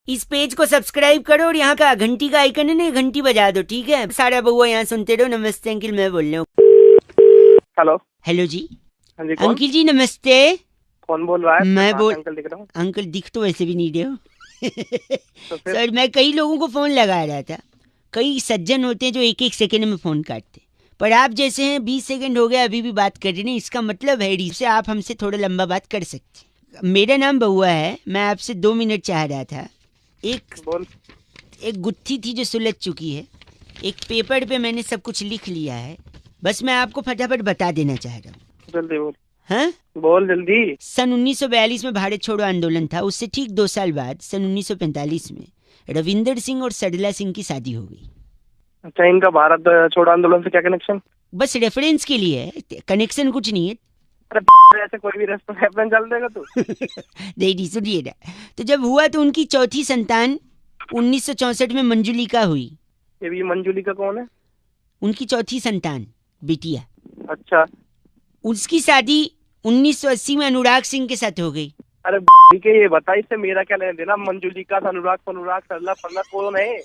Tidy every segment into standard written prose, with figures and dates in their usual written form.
इस पेज को सब्सक्राइब करो और यहाँ का घंटी का आइकन है ना, घंटी बजा दो, ठीक है। सारा बउआ यहाँ सुनते रहो। नमस्ते अंकिल, मैं बोल रहा हूँ। हेलो। हेलो जी। हाँ जी, कौन? अंकिल जी नमस्ते। कौन बोल रहा है? मैं बोल अंकल दिख रहा हूँ। अंकल दिख तो वैसे भी नहीं रहे हो। तो फिर सर मैं कई लोगों को फोन लगा रहा था। कई सज्जन होते हैं जो एक एक सेकंड में फोन काटते, पर आप जैसे हैं 20 सेकंड हो गया अभी भी बात कर रहे हैं। इसका मतलब है से आप हमसे थोड़ा लंबा बात कर सकते। मेरा नाम बउआ है। मैं आपसे 2 मिनट चाह रहा था। बोल। एक गुत्थी थी जो सुलझ चुकी है। एक पेपर पे मैंने सब कुछ लिख लिया है। बस मैं आपको फटाफट बता देना चाह रहा हूँ। जल्दी बोल। हाँ, बोल जल्दी। सन 1942 में भारत छोड़ो आंदोलन था। उससे ठीक 2 साल बाद सन 1945 में रविंदर सिंह और सरला सिंह की शादी हो गई। अच्छा, इनका भारत छोड़ो आंदोलन से क्या कनेक्शन? बस रेफरेंस के लिए है, कनेक्शन कुछ नहीं है। अरे ऐसे कोई भी रेफरेंस चल देगा तू? नहीं सुनिए ना। तो जब हुआ तो उनकी चौथी संतान 1964 में मंजुलिका हुई। ये भी मंजुलिका कौन है? उनकी चौथी संतान बिटिया। अच्छा। उसकी शादी 1980 में अनुराग सिंह के साथ हो गई। अरे ठीक है, ये बता इससे मेरा क्या लेना देना? मंजुलिका अनुराग सरला फरला कौन है?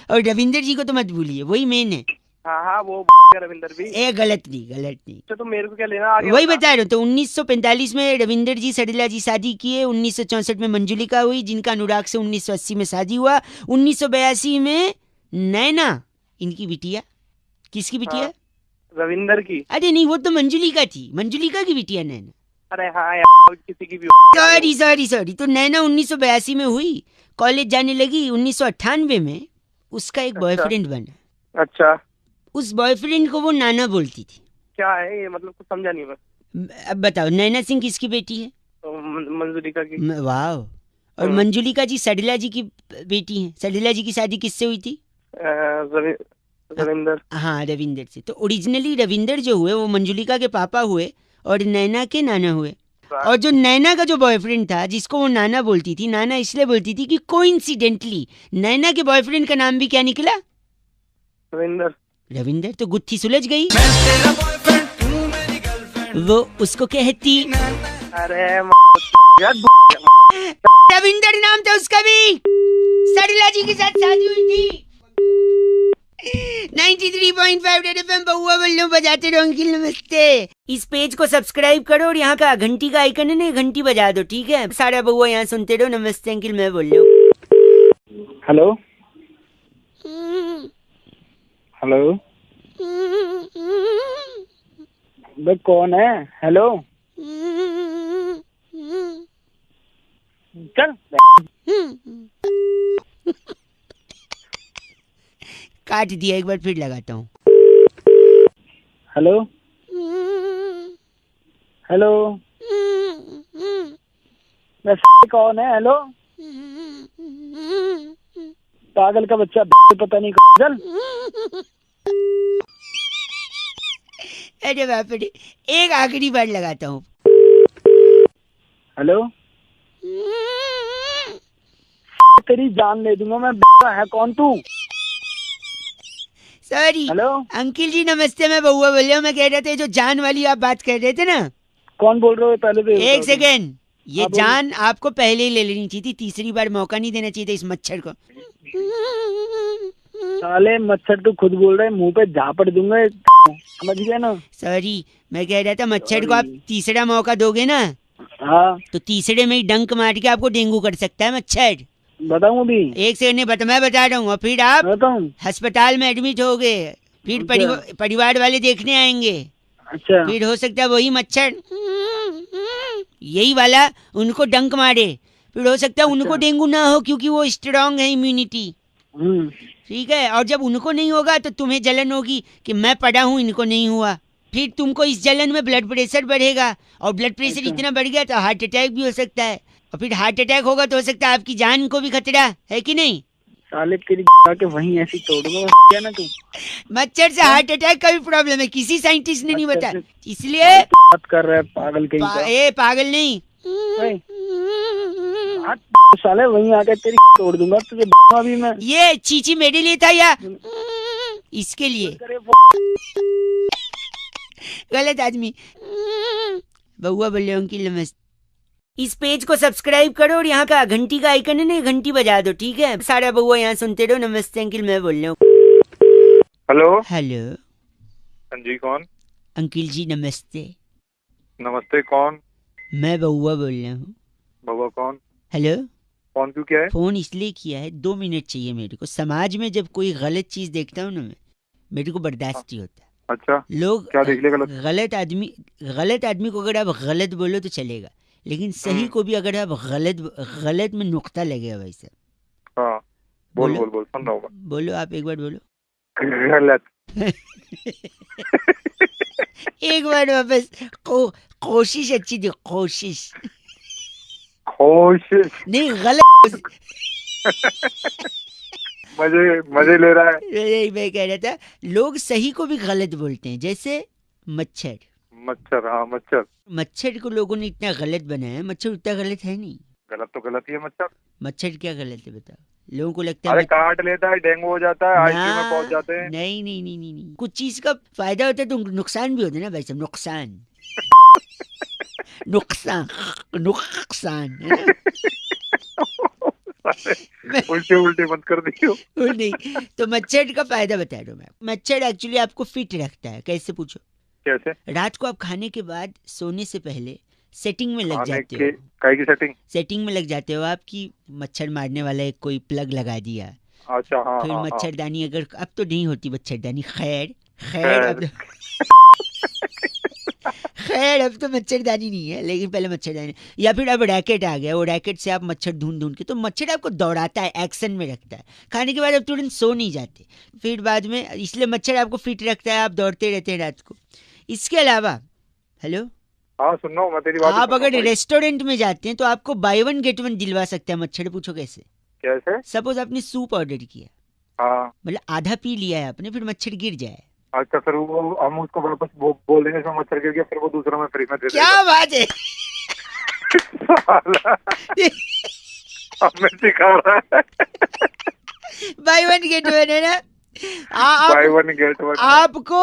और रविंदर जी को तो मत भूलिए, वही मेन है। हाँ हाँ, वो रविंदर भी। गलत नहीं। तो मेरे को क्या लेना? आगे वही बता। बता रहा हूँ। तो 1945 में रविंदर जी सरला जी शादी किए। 1964 में मंजुलिका हुई, जिनका अनुराग से 1980 में शादी हुआ। 1982 में नैना, इनकी बिटिया। किसकी बिटिया? हाँ, रविंदर की। अरे नहीं, वो तो मंजुलिका थी। मंजुलिका की बिटिया नैना। अरे हाँ यार, किसी की भी। सॉरी। तो नैना 1982 में हुई, कॉलेज जाने लगी। 1998 में उसका एक बॉयफ्रेंड बना। अच्छा। उस बॉयफ्रेंड को वो नाना बोलती थी। क्या है ये? मतलब कुछ समझा नहीं मैं। अब बताओ, नैना सिंह किसकी बेटी है? तो मंजुलिका की। वाह। और मंजुलिका जी सरला जी की बेटी हैं। सरला जी की शादी किससे हुई थी? रविंदर। हाँ, रविंदर से। तो ओरिजिनली रविंदर जो हुए वो मंजुलिका के पापा हुए और नैना के नाना हुए। और जो नैना का जो बॉयफ्रेंड था, जिसको वो नाना बोलती थी, नाना इसलिए बोलती थी कि कोइंसिडेंटली नैना के बॉयफ्रेंड का नाम भी क्या निकला? रविंदर। तो गुत्थी सुलझ गई। वो उसको कहती। अरे रविंदर नाम था उसका भी। सरला जी के साथ शादी हुई थी। 93.5 रेड एफएम बउआ बल्लो बजाते रहो। अंकिल नमस्ते। इस पेज को सब्सक्राइब करो और यहाँ का घंटी का आइकन है ना, घंटी बजा दो, ठीक है। सारा बउआ यहाँ सुनते रहो। नमस्ते अंकिल, मैं बोल रहा हूँ। हेलो। हेलो। भाई कौन है? हेलो। चल। काट दिया, एक बार फिर लगाता हूँ। हेलो। हेलो। कौन है? हेलो। पागल का बच्चा, पता नहीं। चल। अरे बाप रे, एक आखिरी बार लगाता हूँ। हेलो। तेरी जान ले दूंगा मैं। है कौन तू? सॉरी। हेलो। अंकिल जी नमस्ते, मैं बउआ बोल रहा हूँ। मैं कह रहा था जो जान वाली आप बात कर रहे थे ना। कौन बोल रहे हो? पहले तो एक सेकेंड। ये आप जान आपको पहले ही ले लेनी चाहिए थी। तीसरी बार मौका नहीं देना चाहिए था इस मच्छर को। साले मच्छर तू खुद बोल रहे, मुंह पे झापड़ दूंगा। समझ गया ना? सॉरी, मैं कह रहा था मच्छर को आप तीसरा मौका दोगे ना, हाँ, तो तीसरे में ही डंक मार के आपको डेंगू कर सकता है मच्छर। बताऊं अभी? एक सेकंड नहीं, मैं बता रहा हूँ। और फिर आप बताऊं? अस्पताल में एडमिट हो गए। फिर परिवार वाले देखने आएंगे। अच्छा। फिर हो सकता है वही मच्छर, यही वाला, उनको डंक मारे। फिर हो सकता है उनको डेंगू ना हो, क्योंकि वो स्ट्रांग है इम्यूनिटी। ठीक है। और जब उनको नहीं होगा तो तुम्हें जलन होगी कि मैं पड़ा हूँ, इनको नहीं हुआ। फिर तुमको इस जलन में ब्लड प्रेशर बढ़ेगा, और ब्लड प्रेशर इतना बढ़ गया तो हार्ट अटैक भी हो सकता है। और फिर हार्ट अटैक होगा तो हो सकता है आपकी जान को भी खतरा है, कि नहीं? साले तेरी के वहीं ऐसी तोड़ूंगा क्या ना तू। मच्छर से हार्ट अटैक का भी प्रॉब्लम है, किसी साइंटिस्ट ने नहीं बताया। इसलिए बात कर रहा है पागल कहीं पागल नहीं। साले वहीं आकर तेरी तोड़ दूंगा तुझे अभी मैं। ये चीची मेरे लिए था या इसके लिए? गलत आदमी। बउआ बोल रहे हो कि नमस्ते। इस पेज को सब्सक्राइब करो और यहाँ का घंटी का आइकन है ना, घंटी बजा दो, ठीक है? सारा बउआ यहाँ सुनते रहो। नमस्ते अंकिल, मैं बोल रहा हूँ। हेलो। हेलो हाँ जी, कौन? अंकिल जी नमस्ते। नमस्ते, कौन? मैं बउआ बोल रहा हूँ। बाबा कौन? हेलो। फोन क्यों किया है? फोन इसलिए किया है, 2 मिनट चाहिए मेरे को। समाज में जब कोई गलत चीज देखता हूँ ना मैं, मेरे को बर्दाश्त नहीं होता। अच्छा, लोग क्या देख लिया गलत? गलत आदमी को अगर आप गलत बोलो तो चलेगा, लेकिन सही को भी अगर आप गलत में नुक्ता लगेगा भाई साहब। हाँ, बोल बोलो बोल बोल, सुन रहा हूँ बोलो, आप एक बार बोलो। गलत। एक बार वापस कोशिश अच्छी थी, कोशिश नहीं, गलत। मजे ले रहा है। यही मैं कह रहा था, लोग सही को भी गलत बोलते हैं। जैसे मच्छर। हाँ मच्छर। मच्छर को लोगों ने इतना गलत बनाया है, मच्छर उतना गलत है नहीं। गलत तो गलत ही है मच्छर। मच्छर क्या गलत है बताओ? लोगों को लगता है अरे काट लेता है, डेंगू हो जाता है, आईसीयू में पहुंच जाते हैं। नहीं नहीं नहीं नहीं नहीं, कुछ चीज का फायदा होता है तो नुकसान भी होता है ना भाई साहब। नुकसान नुकसान नुकसान है ना? उल्टे उल्टे मत कर दियो। नहीं, तो मच्छर का फायदा बता रहा हूँ मैं। मच्छर एक्चुअली आपको फिट रखता है। कैसे पूछो? कैसे? रात को आप खाने के बाद सोने से पहले सेटिंग में लग जाते हो। काय की सेटिंग? सेटिंग में लग जाते हो आपकी, मच्छर मारने वाला एक कोई प्लग लगा दिया। अच्छा, हाँ फिर हाँ, मच्छरदानी, अगर अब तो नहीं होती मच्छरदानी, खैर अब तो मच्छरदानी नहीं है, लेकिन पहले मच्छरदानी। या फिर अब रैकेट आ गया, वो रैकेट से आप मच्छर ढूंढ के, तो मच्छर आपको दौड़ाता है, एक्शन में रखता है। खाने के बाद आप तुरंत सो नहीं जाते फिर बाद में, इसलिए मच्छर आपको फिट रखता है, आप दौड़ते रहते हैं रात को। इसके अलावा, हेलो, हाँ सुन रहा हूँ मैं तेरी बात। आप अगर रेस्टोरेंट में जाते हैं तो आपको बाय 1 गेट 1 दिलवा सकता है मच्छर। पूछो कैसे? कैसे? सपोज आपने सूप ऑर्डर किया, हाँ, मतलब आधा पी लिया है आपने, फिर मच्छर गिर जाए। अच्छा, फिर वो हम उसको वापस बोल देंगे इसमें मच्छर गिर गया, फिर वो दूसरा में फ्री में दे देगा। क्या बात है! हमें सिखा रहा है। बाय 1 गेट 1 है ना? बाय 1 गेट 1 आपको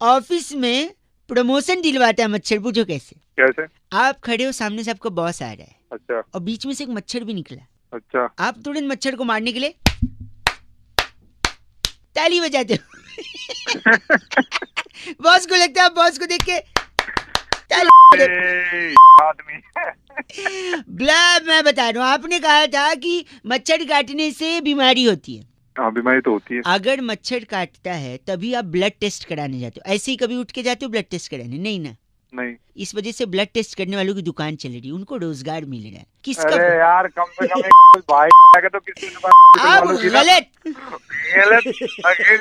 ऑफिस में प्रमोशन दिलवाता है मच्छर। पूछो कैसे? कैसे? आप खड़े हो, सामने से आपका बॉस आ रहा है, अच्छा, और बीच में से एक मच्छर भी निकला। अच्छा, आप तुरंत मच्छर को मारने के लिए ताली बजाते हो। बॉस को लगता है, आप बॉस को देख के आदमी। मैं बता रहा हूँ, आपने कहा था कि मच्छर काटने से बीमारी होती है। हाँ, बीमारी तो होती है। अगर मच्छर काटता है तभी आप ब्लड टेस्ट कराने जाते हो। ऐसे ही कभी उठ के जाते हो ब्लड टेस्ट कराने? नहीं ना। नहीं। इस वजह से ब्लड टेस्ट करने वालों की दुकान चल रही है, उनको रोजगार मिल रहा है। किसका? अरे यार, कम से कम भाई तो किसी आप गलत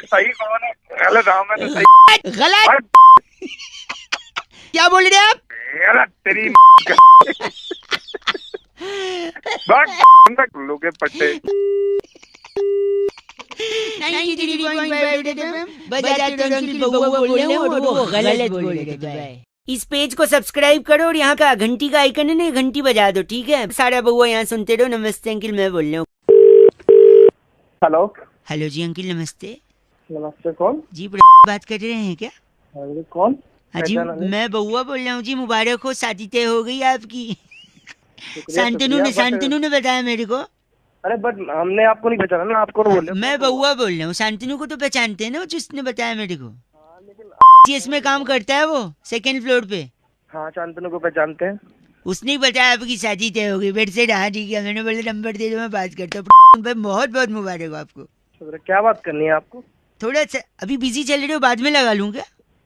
सही कौन है? गलत हाँ, मैं तो सही। गलत क्या बोल रहे हैं आप? गलत तेरी लोगे पट्टे। 93.5 बजाते अंकिल बउआ बोल रहे हो और वो गलत बोल रहे थे। इस पेज को सब्सक्राइब करो और यहाँ का घंटी का आइकन है ना, घंटी बजा दो, ठीक है? सारा बउआ यहाँ सुनते रहो। नमस्ते अंकिल, मैं बोल रहा हूँ। हेलो। हेलो जी अंकिल, नमस्ते। नमस्ते, कौन? जी बात कर रहे हैं क्या? कौन? हाँ जी, मैं बउआ बोल रहा हूँ जी। मुबारक हो, शादी तय हो गई आपकी। शांतनु ने बताया मेरे को। अरे बट हमने आपको नहीं पहचाना ना, आपको बोल रहे। मैं बउआ बोल रहा हूँ, शांतनु को तो पहचानते हैं ना, जिसने बताया मेरे को। इसमें काम करता है वो, 2nd फ्लोर पे। हाँ, शांतनु को पहचानते हैं। उसने ही बताया आपकी शादी तय हो गई। बेड से रहा ठीक है, मैंने बोला नंबर दे दो, मैं बात करता हूँ। भाई बहुत बहुत मुबारक हो आपको। क्या बात करनी है आपको? थोड़ा सा अभी बिजी चल रहे हो, बाद में लगा लूँ क्या?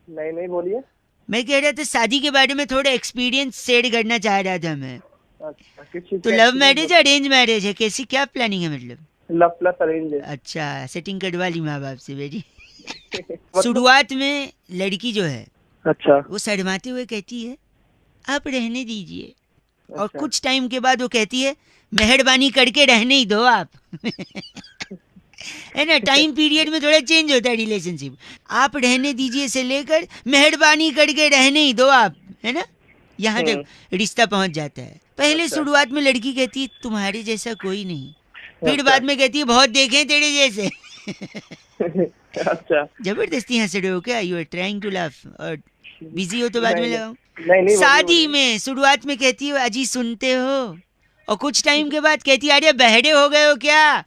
नहीं नहीं, बोलिए। मैं कह रहा था शादी के बारे में थोड़ा एक्सपीरियंस शेयर करना चाह रहा था मैं। अच्छा, तो लव मैरिज अरेंज मैरिज है, कैसी क्या प्लानिंग है? मतलब लव प्लस अरेंज है। अच्छा, सेटिंग करवा ली माँ बाप से बेटी। शुरुआत में लड़की जो है, अच्छा, वो शर्माते हुए कहती है आप रहने दीजिए, और अच्छा। कुछ टाइम के बाद वो कहती है मेहरबानी करके रहने ही दो आप। है ना? टाइम पीरियड में थोड़ा चेंज होता है रिलेशनशिप। आप रहने दीजिए से लेकर मेहरबानी करके रहने ही दो आप, है ना? यहाँ तक रिश्ता पहुंच जाता है। पहले शुरुआत में लड़की कहती है तुम्हारे जैसा कोई नहीं, फिर बाद में कहती है बहुत देखे तेरे जैसे। अच्छा, जबरदस्ती हंस रहे हो क्या? You are trying to laugh? और बिजी हो तो बाद में लगाऊं? नहीं शादी में शुरुआत में कहती हो अजी सुनते हो, और कुछ टाइम के बाद कहती अरे बहरे हो गए हो क्या।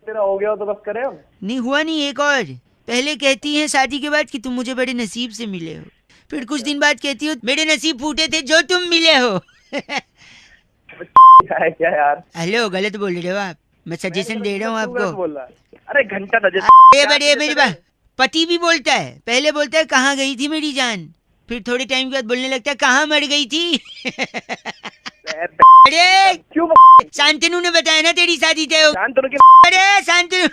तेरा हो गया हो तो बस करे हम। नहीं हुआ नहीं, एक और पहले कहती है शादी के बाद कि तुम मुझे बड़े नसीब से मिले हो, फिर कुछ दिन बाद कहती हो मेरे नसीब फूटे थे जो तुम मिले हो। क्या है क्या यार? हेलो, गलत बोल रहे हो आप, मैं सजेशन दे रहा हूँ तू गलत आपको। बोल रहा है। अरे घंटा था अरे बड़े मेरे पति भी बोलता है, पहले बोलता है कहाँ गई थी मेरी जान, फिर थोड़े टाइम के बाद बोलने लगता है कहाँ मर गई थी। अरे क्यों शांतनु ने बताया ना तेरी शादी तय हो। शांतनु की अरे शांतनु।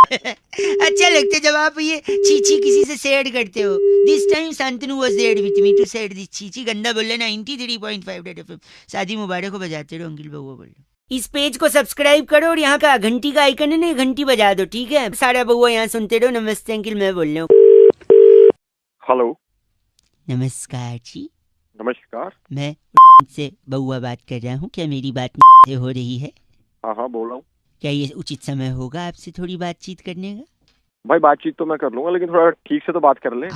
अच्छा लगता है जब आप ये चीची किसी से शेयर करते हो। This time Shantanu was there with me to share this चीची। गंदा बोल रहा 93.5 रेड एफएम। शादी मुबारक हो बजाते रहो अंकिल बउआ बोल। इस पेज को सब्सक्राइब करो और यहाँ का घंटी का आइकन है ना, घंटी बजा दो, ठीक है? सारा बउआ यहाँ सुनते रहो। नमस्ते अंकिल, मैं बोल रहा हूँ। हेलो, नमस्कार जी, नमस्कार। मैं से बउआ बात कर रहा हूँ। क्या मेरी बात से हो रही है? हाँ हाँ बोल रहा हूँ। क्या ये उचित समय होगा आपसे थोड़ी बातचीत करने का? भाई बातचीत तो मैं कर लूंगा, लेकिन थोड़ा ठीक से तो बात कर ले।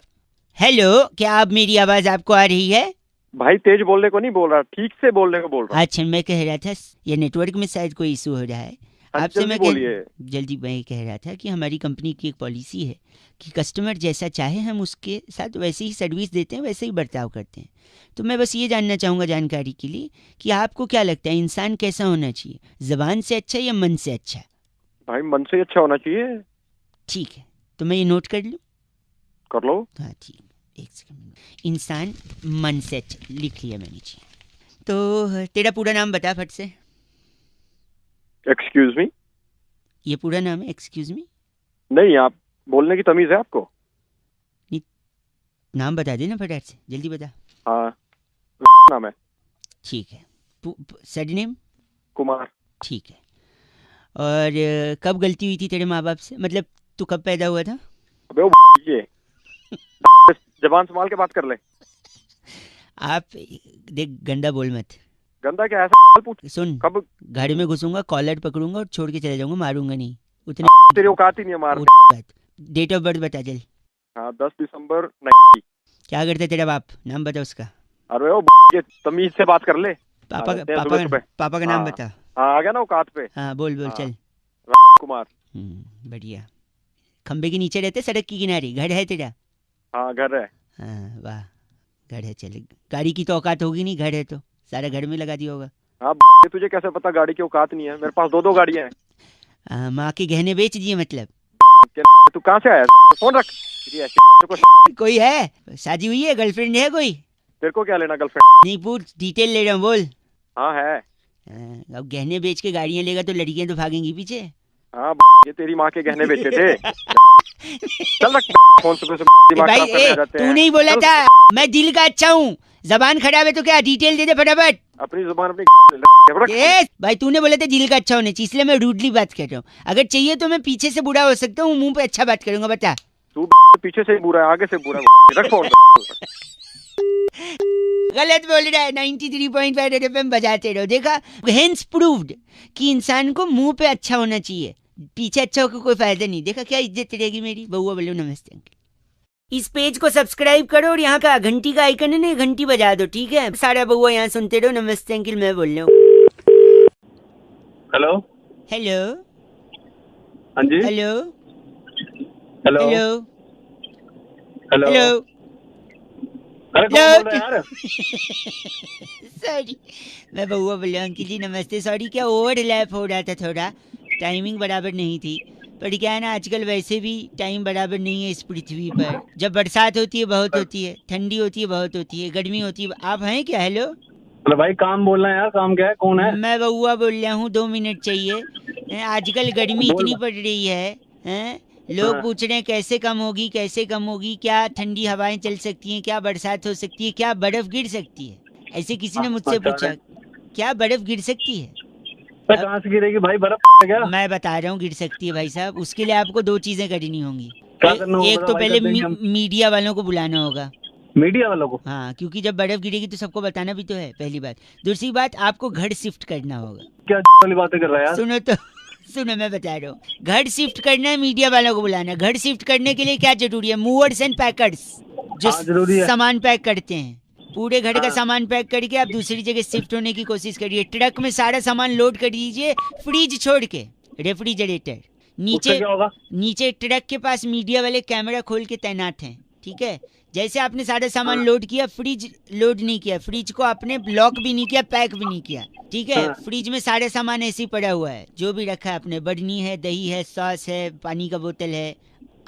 हेलो, क्या आप मेरी आवाज आपको आ रही है? भाई तेज बोलने को नहीं बोल रहा, ठीक से बोलने को बोल रहा हूँ। अच्छा, मैं कह रहा था ये नेटवर्क में शायद कोई इशू हो रहा है आपसे। जल्दी मैं बोलिए। जल्दी मैं कह रहा था कि हमारी कंपनी की एक पॉलिसी है कि कस्टमर जैसा चाहे हम उसके साथ वैसे ही सर्विस देते हैं, वैसे ही बर्ताव करते हैं। तो मैं बस ये जानना चाहूँगा जानकारी के लिए कि आपको क्या लगता है इंसान कैसा होना चाहिए, जबान से अच्छा या मन से अच्छा? भाई मन से अच्छा होना चाहिए। ठीक है, तो मैं ये नोट कर लूँ? कर लो। हाँ ठीक, एक सेकंड। इंसान मन से अच्छा, लिख लिया मैंने जी। तो तेरा पूरा नाम बता फट से। Excuse me? ये पूरा नाम है? एक्सक्यूज मी नहीं, आप बोलने की तमीज है आपको? नाम बता देना फटाफट से, जल्दी बता। हाँ नाम है। ठीक है। सरनेम? कुमार। ठीक है। और कब गलती हुई थी तेरे माँ बाप से, मतलब तू कब पैदा हुआ था? अबे वो ये जबान संभाल के बात कर ले। आप देख, गंदा बोल मत। गंदा क्या है? पूछ। सुन, कब? घर में घुसूंगा, कॉलर पकड़ूंगा और छोड़ के चले जाऊंगा, मारूंगा नहीं। उतने तेरी औकात ही नहीं है मार। डेट ऑफ बर्थ बता जल। हाँ 10 दिसंबर। क्या करता है तेरा बाप, नाम बता उसका। अरे वो ये तमीज से बात कर ले। पापा अरे, का सुबह सुबह। पापा का नाम हाँ। बता। हाँ आ गया ना औकात पे। हाँ बोल बोल हाँ। चल। कुमार। बढ़िया। खंबे के नीचे रहते, सड़क की किनारे घर है तेरा? हाँ घर है। हाँ वाह, घर है। चल, गाड़ी की तो औकात होगी नहीं, घर है तो सारा घर में लगा दिया होगा। हाँ तुझे कैसे पता गाड़ी की औकात नहीं है? मेरे पास 2 गाड़ियां हैं। माँ के गहने बेच दिए मतलब? तू कहाँ से आया? फोन रख। कोई है, शादी हुई है, गर्लफ्रेंड है कोई? तेरे को क्या लेना गर्लफ्रेंड? नहीं पूछ, डिटेल ले रहा हूँ, बोल। हाँ है। अब गहने बेच के गाड़ियाँ लेगा तो लड़कियाँ तो भागेंगी पीछे। हाँ ये तेरी माँ के गहने बेचे थे। चल रख फोन से दिमाग भाई खराब करने आ जाते तू हैं। नहीं बोला था मैं दिल का अच्छा हूँ, जबान खराब है तो क्या, डिटेल दे दे फटाफट। अपनी जुबान अपनी भाई तूने बोला था दिल का अच्छा होना चाहिए, इसलिए मैं रूडली बात कर रहा हूँ। अगर चाहिए तो मैं पीछे से बुरा हो सकता हूँ, मुंह पे अच्छा बात करूंगा, बता। तू पीछे से बुरा है, आगे से बुरा है। रख फोन। गलत बोल रहा है। 93.5 रेड एफएम बजाते रहो। देखा, हेंस प्रूव्ड कि इंसान को मुंह पे अच्छा होना चाहिए, पीछे अच्छा होकर कोई फायदा नहीं। देखा क्या इज्जत रहेगी मेरी। बउआ बोलो नमस्ते अंकल। इस पेज को सब्सक्राइब करो और यहाँ का घंटी का आइकन है ना, घंटी बजा दो, ठीक है? सारा बउआ यहाँ सुनते रहो। नमस्ते अंकल, मैं बोल रहा हूँ। हेलो। हेलो हाँ जी। Hello hello hello hello. Hello. अरे कौन बोल रहा है यार? सॉरी, मैं बउआ बोल रहा हूँ अंकिल जी नमस्ते। सॉरी, क्या ओवरलैप हो रहा था, थोड़ा टाइमिंग बराबर नहीं थी। पर क्या है ना, आजकल वैसे भी टाइम बराबर नहीं है इस पृथ्वी पर। जब बरसात होती है बहुत होती है, ठंडी होती है बहुत होती है, गर्मी होती है। आप हैं क्या? हेलो। अरे भाई काम बोलना है यार, काम क्या है, कौन है? मैं बउआ बोल रहा हूँ, 2 मिनट चाहिए। आजकल गर्मी इतनी पड़ रही है, लोग हाँ। पूछ रहे हैं कैसे कम होगी, कैसे कम होगी, क्या ठंडी हवाएं चल सकती हैं, क्या बरसात हो सकती है, क्या बर्फ गिर सकती है? ऐसे किसी ने मुझसे अच्छा, पूछा, क्या बर्फ गिर सकती है? कहाँ से गिरेगी भाई, बर्फ क्या? मैं बता रहा हूँ गिर सकती है भाई साहब। उसके लिए आपको 2 चीजें करनी होंगी। क्या करना होगा एक बता तो भाई, पहले कर देंगे हम। मीडिया वालों को बुलाना होगा। मीडिया वालों को? हाँ, क्योंकि जब बर्फ गिरेगी तो सबको बताना भी तो है, पहली बात। दूसरी बात, आपको घर शिफ्ट करना होगा। क्या वाली बातें कर रहा है यार? सुनो तो सुनो, मैं बता रहा हूँ। घर शिफ्ट करना है, मीडिया वालों को बुलाना। घर शिफ्ट करने के लिए क्या जरूरी है? Movers and packers. जो जरूरी है। सामान पैक करते हैं, पूरे घर का हाँ। सामान पैक करके आप दूसरी जगह शिफ्ट होने की कोशिश करिए। ट्रक में सारा सामान लोड कर दीजिए, फ्रिज छोड़ के, रेफ्रिजरेटर उससे नीचे। क्या होगा? नीचे ट्रक के पास मीडिया वाले कैमरा खोल के तैनात हैं, ठीक है। जैसे आपने सारा सामान हाँ। लोड किया, फ्रिज लोड नहीं किया, फ्रिज को आपने लॉक भी नहीं किया, पैक भी नहीं किया, ठीक है। हाँ। फ्रिज में सारे सामान ऐसे ही पड़ा हुआ है, जो भी रखा है आपने, बर्नी है, दही है, सॉस है, पानी का बोतल है,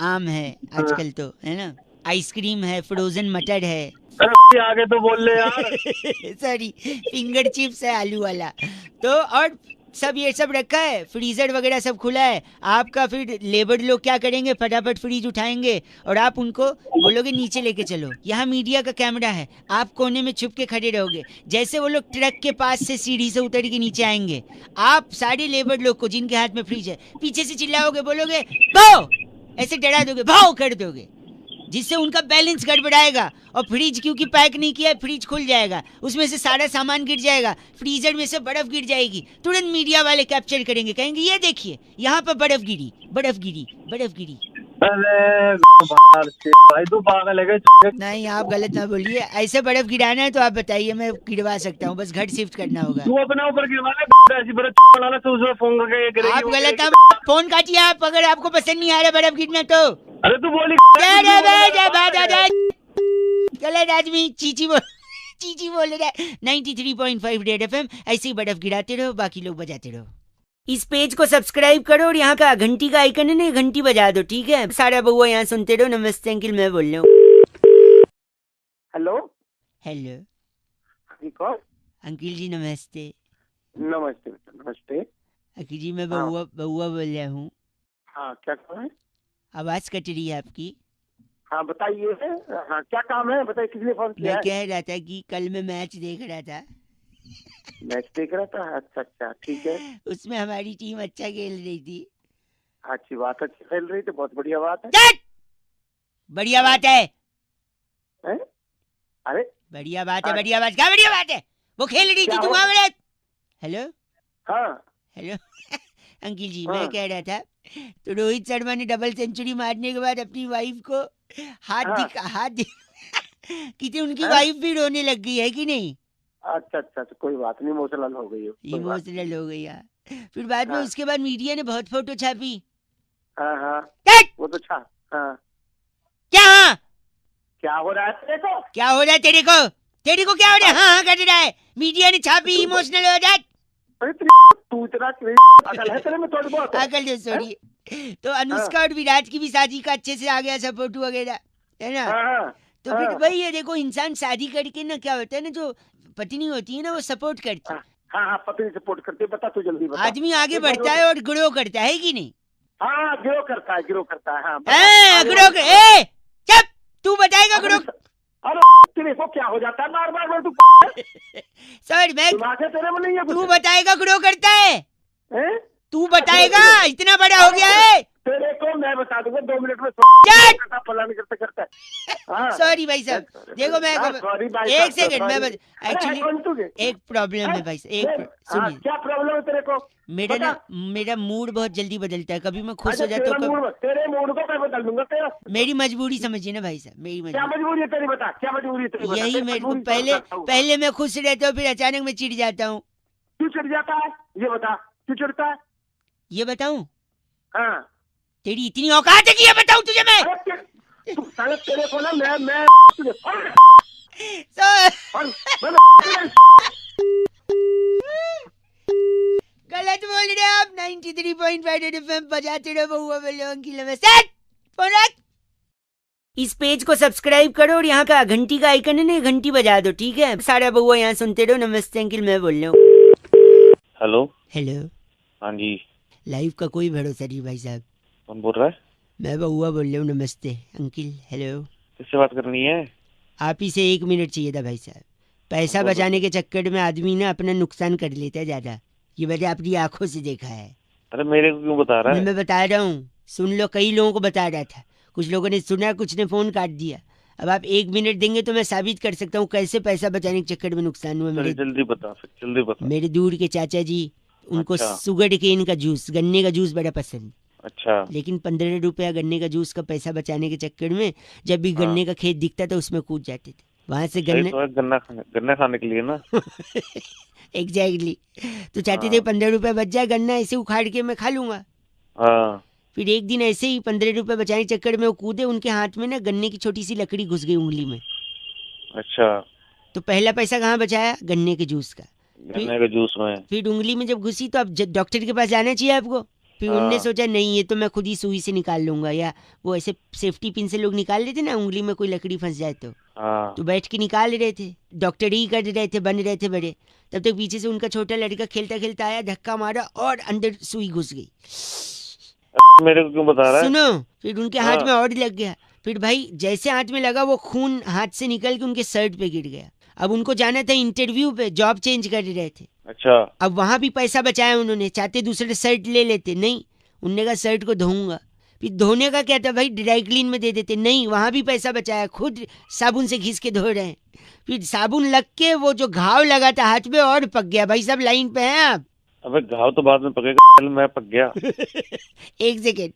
आम है आजकल तो, है ना, आइसक्रीम है, फ्रोजन मटर है, अरे आगे तो बोल ले यार। सॉरी, फिंगर चिप्स है आलू वाला, तो और सब ये सब रखा है, फ्रीजर वगैरह सब खुला है आपका। फिर लेबर लोग क्या करेंगे, फटाफट फ्रीज उठाएंगे और आप उनको बोलोगे नीचे लेके चलो, यहाँ मीडिया का कैमरा है, आप कोने में छुप के खड़े रहोगे। जैसे वो लोग ट्रक के पास से सीढ़ी से उतर के नीचे आएंगे, आप सारे लेबर लोग को जिनके हाथ में फ्रीज है पीछे से चिल्लाओगे, बोलोगे भाओ, ऐसे डरा दोगे, भाओ कर दोगे, जिससे उनका बैलेंस गड़बड़ाएगा। और फ्रिज क्योंकि पैक नहीं किया है, फ्रिज खुल जाएगा, उसमें से सारा सामान गिर जाएगा, फ्रीजर में से बर्फ गिर जाएगी, तुरंत मीडिया वाले कैप्चर करेंगे, कहेंगे ये देखिए यहाँ पर बर्फ गिरी, बर्फ गिरी, बर्फ गिरी। अरे भाई तू पागल है क्या? नहीं, आप गलत ना बोलिए, ऐसे बर्फ गिराना है तो आप बताइए, मैं गिरवा सकता हूँ, बस घर शिफ्ट करना होगा। तू अपने ऊपर गिरवा ले, ऐसी बर्फ बनाना तो उसमें फोन करके ये करेगी, आप वो गलत करेगी। ना, फोन काटिए आप, अगर आपको पसंद नहीं आ रहा बर्फ गिरना तो। अरे तू बोली गलत आदमी, चीची बोल रहा है। 93.5 रेड एफएम, ऐसे ही बर्फ गिराते रहो, बाकी लोग बजाते रहो। इस पेज को सब्सक्राइब करो और यहाँ का घंटी का आइकन है ना, घंटी बजा दो, ठीक है। सारा बउआ यहाँ सुनते रहो। नमस्ते अंकिल, मैं बोल रहा हूँ। हेलो, हेलो जी कौन? अंकिल जी, नमस्ते। नमस्ते बेटा, नमस्ते। अंकिल जी, मैं हाँ। बउआ बोल रहा हूँ। हाँ, क्या काम है? आवाज कट रही है आपकी। हाँ बताइए। हाँ, क्या काम है बताइए, किस लिए फोन किया मैं है? कह रहा था कि कल मैं मैच देख रहा था, मैच देख रहा था? अच्छा अच्छा, ठीक है। उसमें हमारी टीम अच्छा खेल रही थी। अच्छी बात, अच्छी खेल रही थी, बहुत बढ़िया बात है। चट! बढ़िया बात है, हैं? अरे बढ़िया बात है, हाँ। बढ़िया बात, क्या बढ़िया बात है, वो खेल रही थी, क्या तुम हो? वहाँ बड़े। हेलो हाँ हेलो अंकिल जी, हाँ। मैं कह रहा था, तो रोहित शर्मा ने डबल सेंचुरी मारने के बाद अपनी वाइफ को हाथ कितनी उनकी हाँ। वाइफ भी रोने लग गई है कि नहीं? अच्छा अच्छा अच्छा, कोई बात नहीं, इमोशनल हो गई हो, कोई बात नहीं। इमोशनल हो गई यार। फिर बाद में हाँ। उसके बाद मीडिया ने बहुत फोटो छापी। हाँ हाँ, चट! वो तो अच्छा। हाँ, क्या हाँ? क्या हो रहा है तेरे को? क्या हो रहा है तेरे को? तेरे को क्या हो रहा है? हाँ हाँ कर रहा है, मीडिया ने छापी, इमोशनल हो जाए। अरे तू इतना अकल है तेरे में थोड़ी बहुत? अकल जो सॉरी। तो अनुष्का और विराट की भी शादी का अच्छे से आ गया सब फोटो वगैरह, है ना। हाँ हाँ तो फिर हाँ। वही है, देखो इंसान शादी करके ना क्या होता है ना, जो पत्नी होती है ना वो सपोर्ट करती है, हाँ हाँ, पत्नी सपोर्ट करती है, बता तू जल्दी बता। आदमी आगे बढ़ता है और ग्रो करता है कि नहीं? हाँ, ग्रो करता है, ग्रो करता है। हाँ ग्रो ए चुप, तू बताएगा ग्रो। अरे तेरे को क्या हो जाता है बार बार तू? सर मैं, दिमाग है तेरे में नहीं है तू कुछ? बताएगा ग्रो करता है, हैं? तू बताएगा, इतना बड़ा हो गया है। तेरे को मैं बता दूंगा 2 मिनट में, चट! करता फलान करते करता। हाँ। सॉरी भाई साहब, देखो मैं हाँ, sorry भाई एक साहब, सेकंड, मैं sorry। अरे, एक्चुअली कौन तू के? एक प्रॉब्लम है भाई साहब, हाँ, सुनिए। क्या प्रॉब्लम है तेरे को? मेरा ना, बता। मेरा मूड बहुत जल्दी बदलता है, कभी मैं खुश अच्छा, हो जाता हूँ, तेरे मूड को मैं बदल दूंगा तेरा। मेरी मजबूरी समझिए ना भाई साहब, मेरी क्या मजबूरी मजबूरी है तेरी, बता क्या मजबूरी है तेरी, बता। यही तेरी मेरे को मजबूरी पहले सॉल्व करता हूँ। पहले मैं खुश रहता हूँ, फिर अचानक मैं चिढ़ जाता हूँ। क्यों चिढ़ जाता है ये बता, क्यों चिढ़ता है? ये बताऊं, हाँ। तेरी इतनी औकात है कि ये बताऊं तुझे मैं? अरे तू साले, तेरे को ना मैं तुझे गलत बोल रहे हैं आप। 93.5 एफएम बजाते रहो, बउआ बोलो अंकिल नमस्ते। फोन रख। इस पेज को सब्सक्राइब करो और यहाँ का घंटी का आइकन है ना, घंटी बजा दो, ठीक है। सारा बउआ यहाँ सुनते रहो। नमस्ते अंकिल, मैं बोल रहा हूँ। हेलो, हेलो, हाँ जी, लाइफ का कोई भरोसा नहीं भाई साहब। कौन बोल रहा है? मैं बउआ बोल रहा हूँ। नमस्ते अंकिल। हेलो, किससे बात करनी है? आप ही से 1 मिनट चाहिए था भाई साहब। पैसा बोलो। बचाने के चक्कर में आदमी ना अपना नुकसान कर लेता है ज्यादा, ये मैंने अपनी आंखों से देखा है। अरे मेरे को क्यों बता रहा है? मैं बता रहा हूँ, सुन लो, कई लोगों को बता रहा था, कुछ लोगों ने सुना, कुछ ने फोन काट दिया। अब आप 1 मिनट देंगे तो मैं साबित कर सकता हूँ कैसे पैसा बचाने के चक्कर में नुकसान हुआ। चल, जल्दी बता, फिर जल्दी बता। मेरे दूर के चाचा जी, उनको अच्छा। सुगर केन का जूस, गन्ने का जूस बड़ा पसंद। अच्छा। लेकिन 15 रुपया गन्ने का जूस का पैसा बचाने के चक्कर में जब भी गन्ने का खेत दिखता था उसमें कूद जाते थे। वहां से सही तो है, गन्ना खाने के लिए ना। एग्जैक्टली। तो चाहते थे 15 रुपया बच जाए, गन्ना ऐसे उखाड़ के मैं खा लूंगा। हाँ। फिर एक दिन ऐसे ही 15 रुपये बचाने के चक्कर में वो कूदे, उनके हाथ में ना गन्ने की छोटी सी लकड़ी घुस गई उंगली में। अच्छा। तो पहला पैसा कहाँ बचाया? गन्ने के जूस का। गन्ने के जूस में। फिर उंगली में जब घुसी तो अब डॉक्टर के पास जाना चाहिए आपको। फिर उनने सोचा नहीं, ये तो मैं खुद ही सुई से निकाल लूंगा, या वो ऐसे सेफ्टी पिन से लोग निकाल लेते ना उंगली में कोई लकड़ी फंस जाए तो बैठ के निकाल रहे थे, डॉक्टर ही कर रहे थे, बन रहे थे बड़े। तब तक पीछे से उनका छोटा लड़का खेलता खेलता आया, धक्का मारा और अंदर सुई घुस गई। मेरे को क्यों बता रहा है? सुनो, फिर उनके हाथ में और लग गया। फिर भाई जैसे हाथ में लगा वो खून हाथ से निकल के उनके शर्ट पे गिर गया। अब उनको जाना था इंटरव्यू पे, जॉब चेंज कर रहे थे। अच्छा। अब वहां भी पैसा बचाया उन्होंने, चाहते दूसरे शर्ट ले लेते, नहीं, उनने कहा शर्ट को धोऊंगा। फिर धोने का क्या था भाई, ड्राई क्लीन में दे देते, नहीं, वहां भी पैसा बचाया, खुद साबुन से घिस के धो रहे हैं। फिर साबुन लग के वो जो घाव लगा था हाथ में और पक गया। भाई सब लाइन पे हैं आप। अबे घाव तो बाद में पकेगा, पहले मैं पक गया। एक सेकेंड।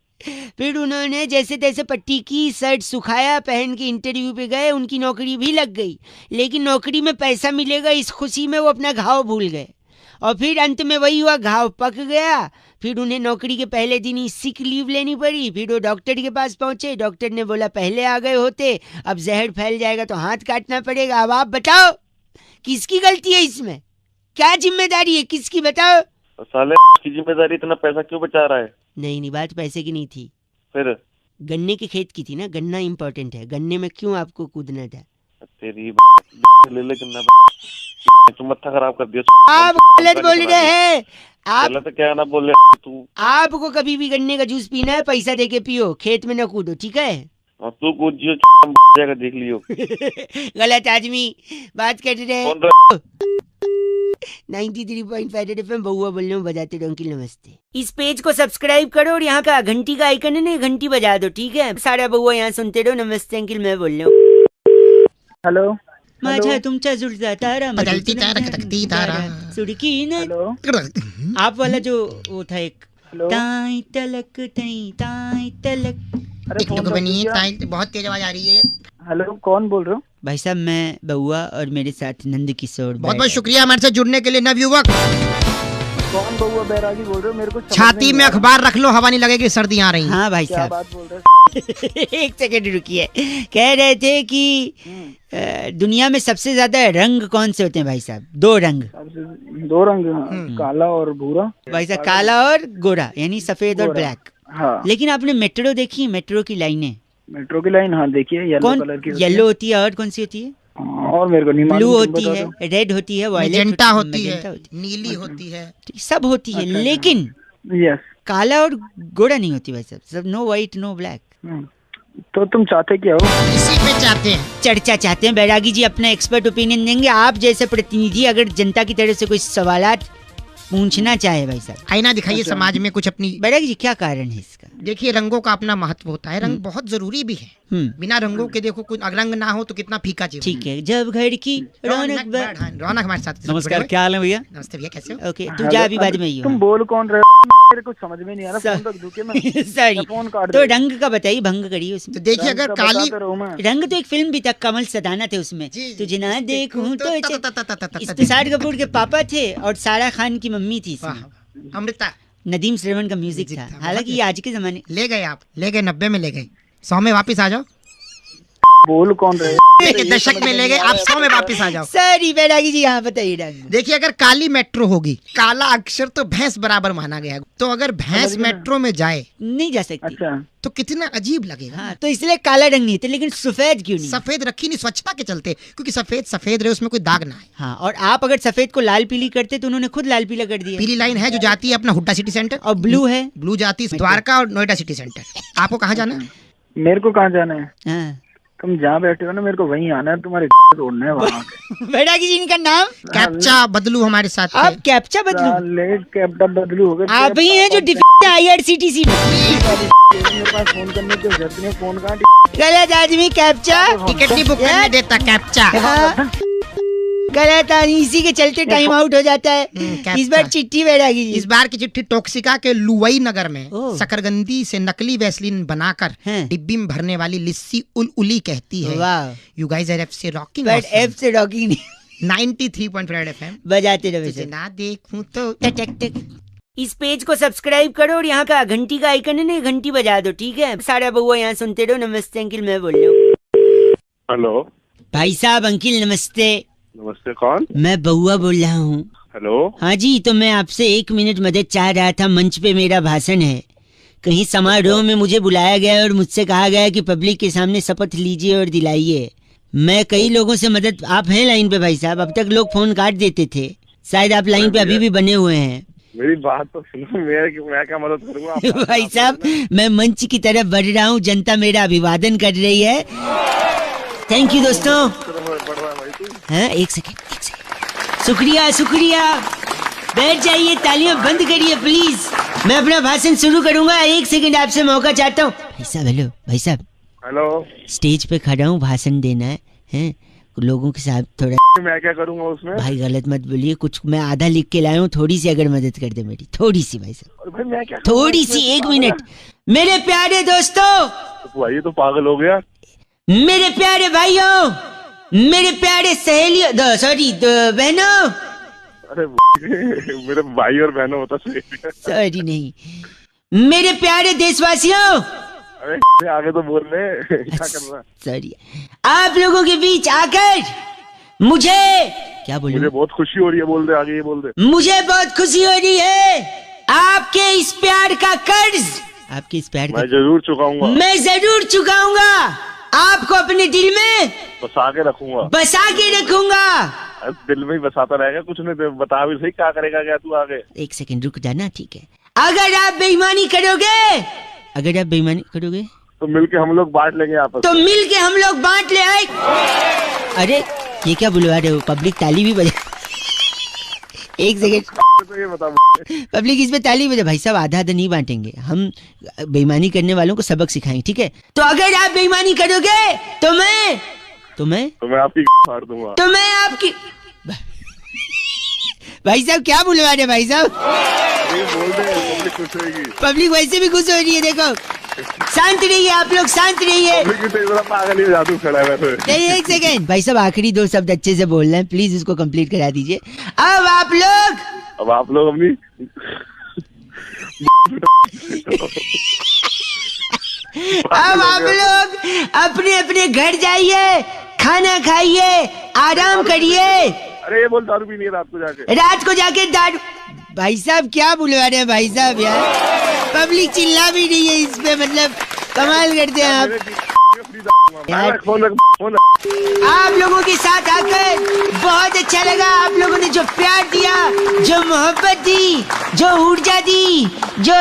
फिर उन्होंने जैसे तैसे पट्टी की, शर्ट सुखाया, पहन के इंटरव्यू पे गए, उनकी नौकरी भी लग गई। लेकिन नौकरी में पैसा मिलेगा इस खुशी में वो अपना घाव भूल गए। और फिर अंत में वही हुआ, घाव पक गया। फिर उन्हें नौकरी के पहले दिन ही सिक लीव लेनी पड़ी। फिर वो डॉक्टर के पास पहुंचे, डॉक्टर ने बोला पहले आ गए होते, अब जहर फैल जाएगा तो हाथ काटना पड़ेगा। अब आप बताओ किसकी गलती है इसमें, क्या जिम्मेदारी है किसकी, बताओ। साले की जिम्मेदारी, इतना पैसा क्यों बचा रहा है? नहीं, बात पैसे की नहीं थी, फिर गन्ने के खेत की थी ना। गन्ना इम्पोर्टेंट है, गन्ने में क्यों आपको कूदना था? तेरी ले गन्ना, तुम मत्था खराब कर दिया। आप गलत बोल रहे हैं। आप गलत क्या ना बोल रहे तू। आपको कभी भी गन्ने का जूस पीना है पैसा दे के पियो, खेत में न कूदो, ठीक है? और तू कूद जियो, जाएगा देख लियो। गलत आदमी बात कर रहे हैं। 93.5 FM बहुआ बोल रहा हूँ, बजाते रहो अंकिल, नमस्ते। इस पेज को सब्सक्राइब करो और यहाँ का घंटी का आइकन है ना, घंटी बजा दो, ठीक है? सारा बहुआ यहाँ सुनते रहो। नमस्ते अंकिल, मैं बोल रहा हूँ। हेलो माझा तुमचा जुळता तारा, बदलती तारा, खटकती तारा, सुड़की न। हेलो आप वाला जो वो था एक, हेलो। ताई तलक ताई ताई तलक। अरे फोन रख बनी दिया। बहुत तेज आवाज आ रही है। हेलो, कौन बोल रहे हो? भाई साहब मैं बउआ और मेरे साथ नंद किशोर। बहुत बहुत शुक्रिया हमारे साथ जुड़ने के लिए नवयुवक। कौन बउआ बैरागी बोल रहे हो? मेरे को समझ छाती नहीं में आ रहा। अखबार रख लो, हवा नहीं लगेगी, सर्दी आ रही है। हाँ भाई क्या साहब, बात बोल रहे एक सेकंड रुकिए। कह रहे थे कि दुनिया में सबसे ज्यादा रंग कौन से होते हैं भाई साहब? दो रंग। हो? दो रंग, काला और भूरा। भाई साहब काला और गोरा, यानी सफेद और गोरा। ब्लैक। हाँ। लेकिन आपने मेट्रो देखी है? मेट्रो की लाइनें मेट्रो की लाइन, हाँ देखिए, येलो कौन? कलर की येलो होती है, और कौन सी होती है? और मेरे को नहीं ब्लू मालूम, तुम होती बता है, दो। रेड होती है, वायलेट मैजेंटा होती है, मैजेंटा होती नीली होती है, है, सब होती है। अच्छा, लेकिन यस। काला और गोरा नहीं होती भाई साहब, सब नो व्हाइट नो ब्लैक। तो तुम चाहते क्या हो? इसी पे चाहते हैं। चर्चा चाहते हैं। बैरागी जी अपना एक्सपर्ट ओपिनियन देंगे। आप जैसे प्रतिनिधि अगर जनता की तरफ से कोई सवालात पूछना चाहे भाई साहब, आईना दिखाइए समाज में कुछ अपनी। बैरागी जी क्या कारण है इसका? देखिए रंगों का अपना महत्व होता है, रंग बहुत जरूरी भी है। बिना रंगों के देखो कुछ रंग ना हो तो कितना फीका जीवन। ठीक है, जब घर की रौनक रौनक हमारे साथ। नमस्कार, क्या हाल है भैया? नमस्ते भैया, कैसे हो? ओके, तू जा अभी बाद में ही तुम हो। बोल कौन रहे हो? मेरे कुछ समझ में नहीं आ रहा, फोन रख दूं क्या मैं? सॉरी, फोन काट तो दे। रंग का बताइए, भंग करिए उसमें। तो देखिए अगर काली रंग तो एक फिल्म भी था, कमल सदाना थे उसमें। तुझे ना देखूं तो इस तुषार कपूर के पापा थे और सारा खान की मम्मी थी इसमें। अमृता नदीम श्रवण का म्यूजिक था। हालांकि ये आज के जमाने ले गए, आप ले गए 90 में ले गए, 100 में वापस आ जाओ। बोल कौन रहे? के दशक में ले गए, आप 100 में वापस आ जाओ। सॉरी बैरागी जी, यहाँ बताइए रंग। देखिए अगर काली मेट्रो होगी, काला अक्षर तो भैंस बराबर माना गया है, तो अगर भैंस मेट्रो में जाए नहीं जा सकती। अच्छा, तो कितना अजीब लगेगा। हाँ, तो इसलिए काला रंग नहीं थे, लेकिन सफेद क्यों नहीं? सफेद रखी नहीं स्वच्छता के चलते, क्योंकि सफेद सफेद रहे, उसमें कोई दाग ना आए। हाँ, और आप अगर सफेद को लाल पीली करते तो उन्होंने खुद लाल पीला कर दिया। पीली लाइन है जो जाती है अपना हुड्डा सिटी सेंटर, और ब्लू है, ब्लू जाती है द्वारका और नोएडा सिटी सेंटर। आपको कहाँ जाना है? मेरे को कहाँ जाना है? हाँ। तुम जहाँ बैठे हो ना, मेरे को वहीं आना है, तुम्हारे तोड़ना है वहाँ। बैरागी जी इनका नाम? कैप्चा बदलू हमारे साथ थे। आप कैप्चा बदलू? साले कैप्टन बदलू हो गए। आप ही हैं जो IRCTC में। मेरे पास फोन करने की जरूरत नहीं, फोन कहाँ? गलत आदमी कैप्चा। टिकट नहीं बुक करने देता कैप्चा। हाँ। गलत था, इसी के चलते टाइम आउट हो जाता है। इस बार चिट्ठी बैठागी। इस बार की चिट्ठी टॉक्सिका के लुवई नगर में ओह। शकरगंदी से नकली वैसलीन बनाकर हैं। डिब्बी में भरने वाली लिस्सी उली कहती है। वाह, यू गाइस आर एफ से रॉकिंग बट एफ से रॉकिंग नहीं, 93.5 FM। बजाते रहो तुझे सर। ना देखूं तो टक टक। इस पेज को सब्सक्राइब करो और यहाँ का घंटी का आइकन है ना, घंटी बजा दो, ठीक है? सारा बउआ यहाँ सुनते रहो। नमस्ते अंकिल, मैं बोल रहा हूँ। हेलो, भाई साहब अंकिल नमस्ते, नमस्ते, कौन? मैं बउआ बोल रहा हूँ। हेलो, हाँ जी, तो मैं आपसे 1 मिनट मदद चाह रहा था। मंच पे मेरा भाषण है, कहीं समारोह में मुझे बुलाया गया और मुझसे कहा गया कि पब्लिक के सामने शपथ लीजिए और दिलाइए। मैं कई लोगों से मदद, आप हैं लाइन पे भाई साहब? अब तक लोग फोन काट देते थे, शायद आप लाइन पे अभी भी बने हुए हैं। मेरी बात तो सुनो, मैं क्या मदद करूंगा? भाई साहब मैं मंच की तरफ बढ़ रहा हूँ, जनता मेरा अभिवादन कर रही है। थैंक यू दोस्तों। हाँ, एक सेकेंड। शुक्रिया शुक्रिया, बैठ जाइए, तालियां बंद करिए प्लीज। मैं अपना भाषण शुरू करूंगा, 1 सेकेंड आपसे मौका चाहता हूँ। भाई साहब हेलो, भाई साहब हेलो, स्टेज पे खड़ा हूँ, भाषण देना है, हैं? लोगों के साथ थोड़ा। मैं क्या करूंगा उसमें? भाई गलत मत बोलिए, कुछ मैं आधा लिख के लाया हूँ, थोड़ी सी अगर मदद कर दे मेरी, थोड़ी सी भाई साहब, और भाई मैं क्या थोड़ी सी, 1 मिनट। मेरे प्यारे दोस्तों, भाई ये तो पागल हो गया। मेरे प्यारे भाइयों, मेरे प्यारे सहेलियों, सॉरी बहनों, अरे मेरे भाई और बहनों होता सॉरी नहीं, मेरे प्यारे देशवासियों, अरे आगे तो बोल रहे क्या कर रहा? सॉरी, आप लोगों के बीच आकर मुझे क्या बोलूं? मुझे बहुत खुशी हो रही है, बोल दे आगे, ये बोल दे। मुझे बहुत खुशी हो रही है। आपके इस प्यार का कर्ज, आपके इस प्यार का मैं जरूर चुकाऊंगा, मैं जरूर चुकाऊंगा। आपको अपने दिल में बसा के रखूंगा, बसा के रखूंगा। दिल में ही बसाता रहेगा, कुछ नहीं बता भी सही क्या करेगा क्या तू आगे? 1 सेकेंड रुक जाना, ठीक है? अगर आप बेईमानी करोगे, अगर आप बेईमानी करोगे तो मिलके हम लोग बांट लेंगे आपस तो में। मिल के हम लोग बांट ले आए। अरे ये क्या बुलवा रहे हो? पब्लिक ताली भी बजा। 1 सेकेंड, तो ये बता, पब्लिक इस पे ताली बजा। भाई साहब आधा आधा नहीं बांटेंगे हम, बेईमानी करने वालों को सबक सिखाएंगे, ठीक है? तो अगर आप बेईमानी करोगे तो मैं आपकी फाड़ दूंगा। तो मैं आपकी भाई साहब क्या बुलवा रहे भाई साहब? ये बोल दे, पब्लिक खुश होगी। पब्लिक वैसे भी खुश हो रही है, देखो। शांत रहिए आप लोग, शांत रहिए। पब्लिक भी तो इतना पागल ही जादू खड़ा है वैसे। नहीं, 1 सेकेंड भाई साहब, आखिरी 2 शब्द अच्छे से बोल रहे हैं, प्लीज इसको कंप्लीट करा दीजिए। अब आप लोग अपनी अपने अपने घर जाइए, खाना खाइए, आराम करिए। अरे ये बोल दारू पीनी है रात को जाके दारू। भाई साहब क्या बुलवा रहे हैं भाई साहब यार? पब्लिक चिल्ला भी नहीं है इस पे, मतलब कमाल करते हैं आप यार। आप लोगों के साथ आकर बहुत अच्छा लगा। आप लोगों ने जो प्यार दिया, जो मोहब्बत दी, जो ऊर्जा दी, जो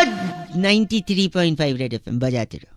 93.5 रेड एफएम बजाते रहो।